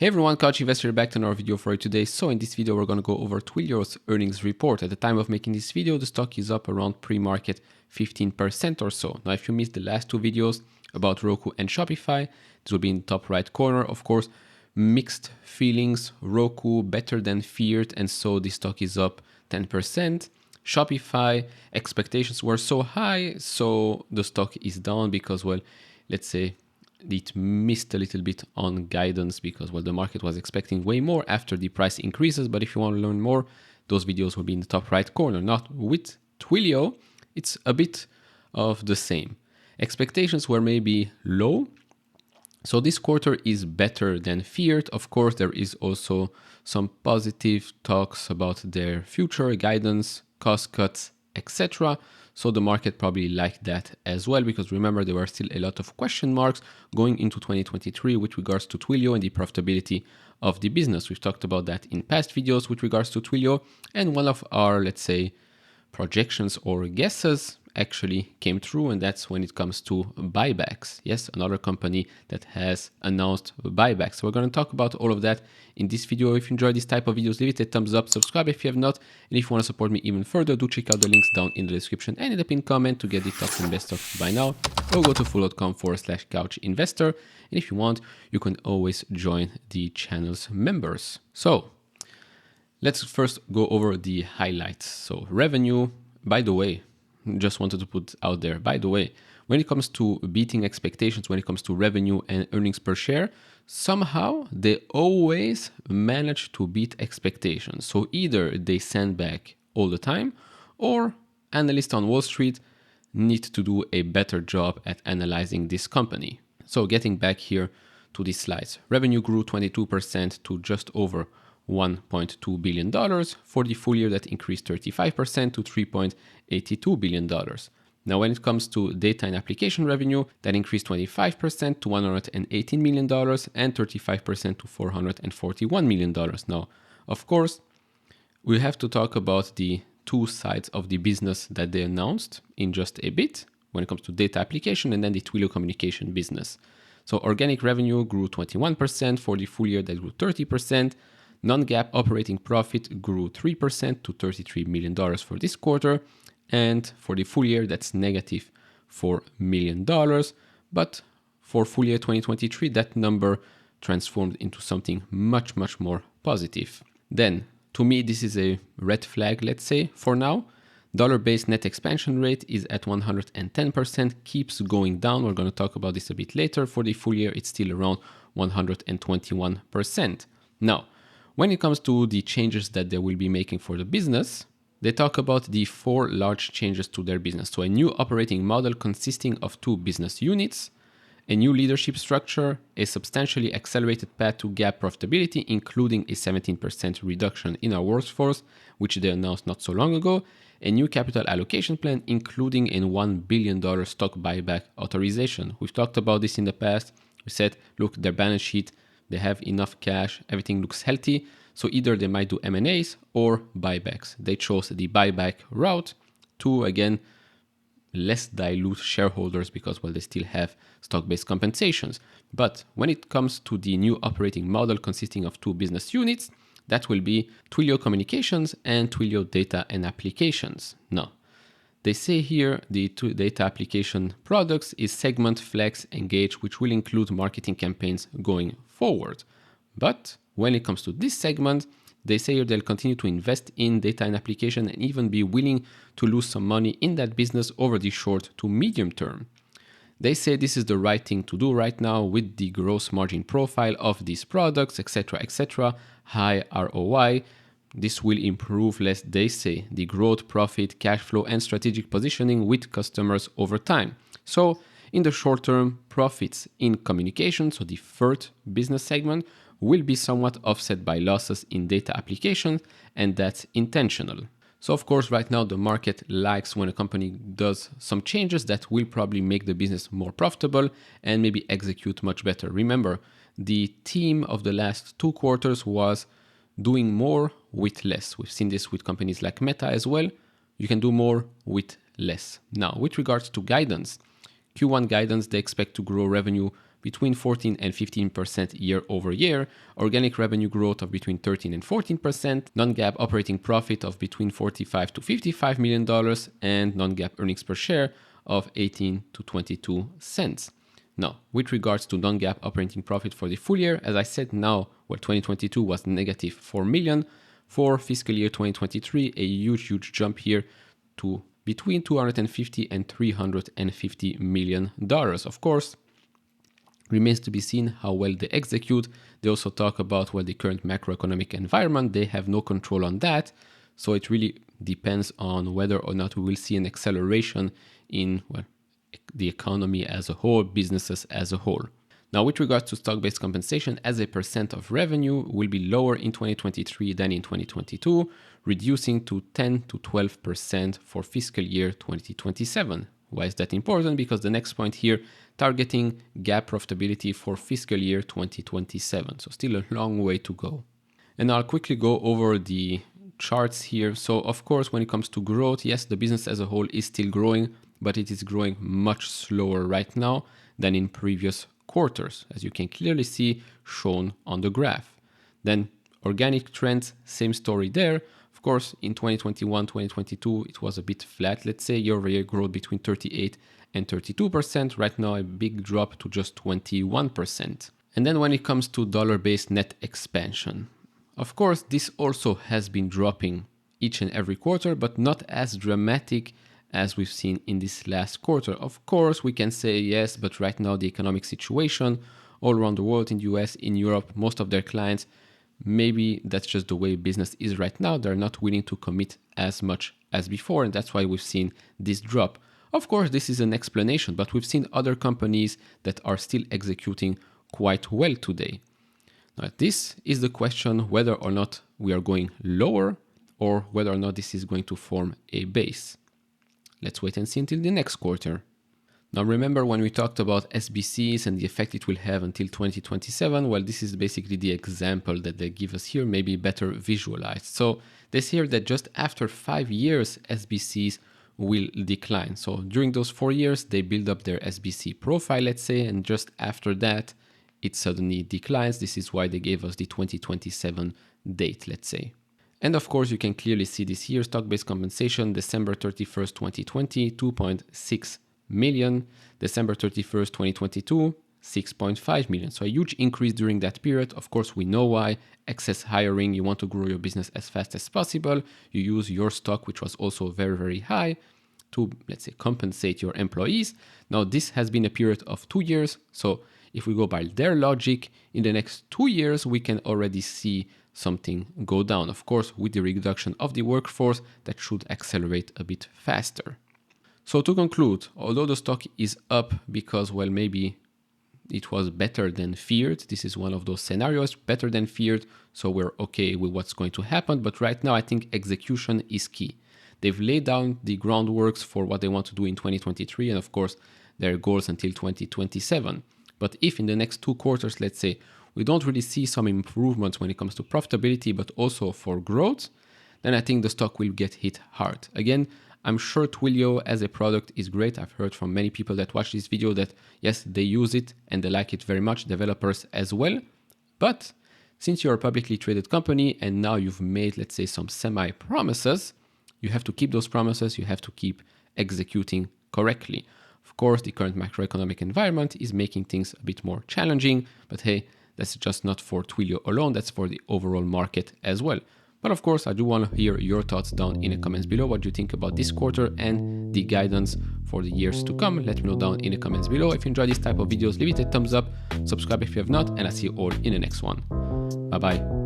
Hey everyone, Couch Investor back to another video for you today. So in this video, we're going to go over Twilio's earnings report. At the time of making this video, the stock is up around pre-market 15% or so. Now, if you missed the last two videos about Roku and Shopify, this will be in the top right corner. Of course, mixed feelings, Roku better than feared, and so the stock is up 10%. Shopify expectations were so high, so the stock is down because, well, let's say, it missed a little bit on guidance because, well, the market was expecting way more after the price increases. But if you want to learn more, those videos will be in the top right corner. Not with Twilio, it's a bit of the same. Expectations were maybe low. So this quarter is better than feared. Of course, there is also some positive talks about their future guidance, cost cuts, etc. So the market probably liked that as well, because remember, there were still a lot of question marks going into 2023 with regards to Twilio and the profitability of the business. We've talked about that in past videos with regards to Twilio, and one of our, let's say, projections or guesses actually came true, and that's when it comes to buybacks. Yes, another company that has announced buybacks. So we're going to talk about all of that in this video. If you enjoy this type of videos, leave it a thumbs up, subscribe if you have not, and if you want to support me even further, do check out the links down in the description and in the pinned comment to get the top and best of by now, or go to full.com/couchinvestor. And if you want, you can always join the channel's members. So let's first go over the highlights. So revenue, by the way, just wanted to put out there, by the way, when it comes to beating expectations, when it comes to revenue and earnings per share, somehow they always manage to beat expectations. So either they send back all the time, or analysts on Wall Street need to do a better job at analyzing this company. So getting back here to these slides, revenue grew 22% to just over $1.2 billion. For the full year, that increased 35% to $3.82 billion. Now, when it comes to data and application revenue, that increased 25% to $118 million and 35% to $441 million. Now, of course, we have to talk about the two sides of the business that they announced in just a bit when it comes to data application and then the Twilio communication business. So organic revenue grew 21%. For the full year, that grew 30%. Non-GAAP operating profit grew 3% to $33 million for this quarter. And for the full year, that's negative $4 million. But for full year 2023, that number transformed into something much, much more positive. Then, to me, this is a red flag, let's say, for now. Dollar-based net expansion rate is at 110%, keeps going down. We're going to talk about this a bit later. For the full year, it's still around 121%. Now, when it comes to the changes that they will be making for the business, they talk about the 4 large changes to their business. So a new operating model consisting of 2 business units, a new leadership structure, a substantially accelerated path to GAAP profitability, including a 17% reduction in our workforce, which they announced not so long ago, a new capital allocation plan, including a $1 billion stock buyback authorization. We've talked about this in the past. We said, look, their balance sheet, they have enough cash, everything looks healthy. So either they might do M&As or buybacks. They chose the buyback route to, again, less dilute shareholders because, well, they still have stock-based compensations. But when it comes to the new operating model consisting of 2 business units, that will be Twilio Communications and Twilio Data and Applications. Now, they say here the 2 data application products is Segment, Flex, Engage, which will include marketing campaigns going forward. But when it comes to this segment, they say here they'll continue to invest in data and application and even be willing to lose some money in that business over the short to medium term. They say this is the right thing to do right now with the gross margin profile of these products, etc., high ROI. This will improve, less they say, the growth, profit, cash flow, and strategic positioning with customers over time. So in the short term, profits in communication, so the third business segment, will be somewhat offset by losses in data applications, and that's intentional. So of course, right now the market likes when a company does some changes that will probably make the business more profitable and maybe execute much better. Remember, the theme of the last 2 quarters was doing more with less. We've seen this with companies like Meta as well. You can do more with less. Now, with regards to guidance, Q1 guidance, they expect to grow revenue between 14 and 15% year over year, organic revenue growth of between 13 and 14%, non-GAAP operating profit of between $45 to $55 million, and non-GAAP earnings per share of 18 to 22 cents. Now, with regards to non-GAAP operating profit for the full year, as I said now, 2022 was negative $4 million. For fiscal year 2023, a huge jump here to between $250 and $350 million. Of course, remains to be seen how well they execute. They also talk about the current macroeconomic environment. They have no control on that. So it really depends on whether or not we will see an acceleration in the economy as a whole, businesses as a whole. Now, with regards to stock-based compensation as a percent of revenue will be lower in 2023 than in 2022, reducing to 10 to 12% for fiscal year 2027. Why is that important? Because the next point here, targeting GAAP profitability for fiscal year 2027. So still a long way to go. And I'll quickly go over the charts here. So of course, when it comes to growth, yes, the business as a whole is still growing, but it is growing much slower right now than in previous quarters, as you can clearly see shown on the graph. Then organic trends, same story there. Of course, in 2021, 2022, it was a bit flat, let's say, year-over-year growth between 38 and 32%. Right now, a big drop to just 21%. And then when it comes to dollar-based net expansion, of course, this also has been dropping each and every quarter, but not as dramatic as we've seen in this last quarter. Of course, we can say yes, but right now the economic situation all around the world, in the US, in Europe, most of their clients, maybe that's just the way business is right now. They're not willing to commit as much as before, and that's why we've seen this drop. Of course, this is an explanation, but we've seen other companies that are still executing quite well today. Now, this is the question whether or not we are going lower or whether or not this is going to form a base. Let's wait and see until the next quarter. Now remember when we talked about SBCs and the effect it will have until 2027, well, this is basically the example that they give us here, maybe better visualized. So they say here that just after 5 years, SBCs will decline. So during those 4 years, they build up their SBC profile, let's say, and just after that, it suddenly declines. This is why they gave us the 2027 date, let's say. And of course, you can clearly see this here, stock-based compensation, December 31st, 2020, 2.6 million, December 31st, 2022, 6.5 million. So a huge increase during that period. Of course, we know why. Excess hiring, you want to grow your business as fast as possible. You use your stock, which was also very high, to, let's say, compensate your employees. Now, this has been a period of 2 years. So if we go by their logic, in the next 2 years, we can already see something go down. Of course, with the reduction of the workforce, that should accelerate a bit faster. So to conclude, although the stock is up because, well, maybe it was better than feared. This is one of those scenarios, better than feared. So we're okay with what's going to happen. But right now, I think execution is key. They've laid down the groundworks for what they want to do in 2023. And of course, their goals until 2027. But if in the next 2 quarters, let's say, we don't really see some improvements when it comes to profitability, but also for growth, then I think the stock will get hit hard. Again, I'm sure Twilio as a product is great. I've heard from many people that watch this video that, yes, they use it and they like it very much, developers as well. But since you're a publicly traded company and now you've made, let's say, some semi-promises, you have to keep those promises. You have to keep executing correctly. Of course, the current macroeconomic environment is making things a bit more challenging, but hey, that's just not for Twilio alone, that's for the overall market as well. But of course, I do want to hear your thoughts down in the comments below. What do you think about this quarter and the guidance for the years to come? Let me know down in the comments below. If you enjoy this type of videos, leave it a thumbs up, subscribe if you have not, and I'll see you all in the next one. Bye bye.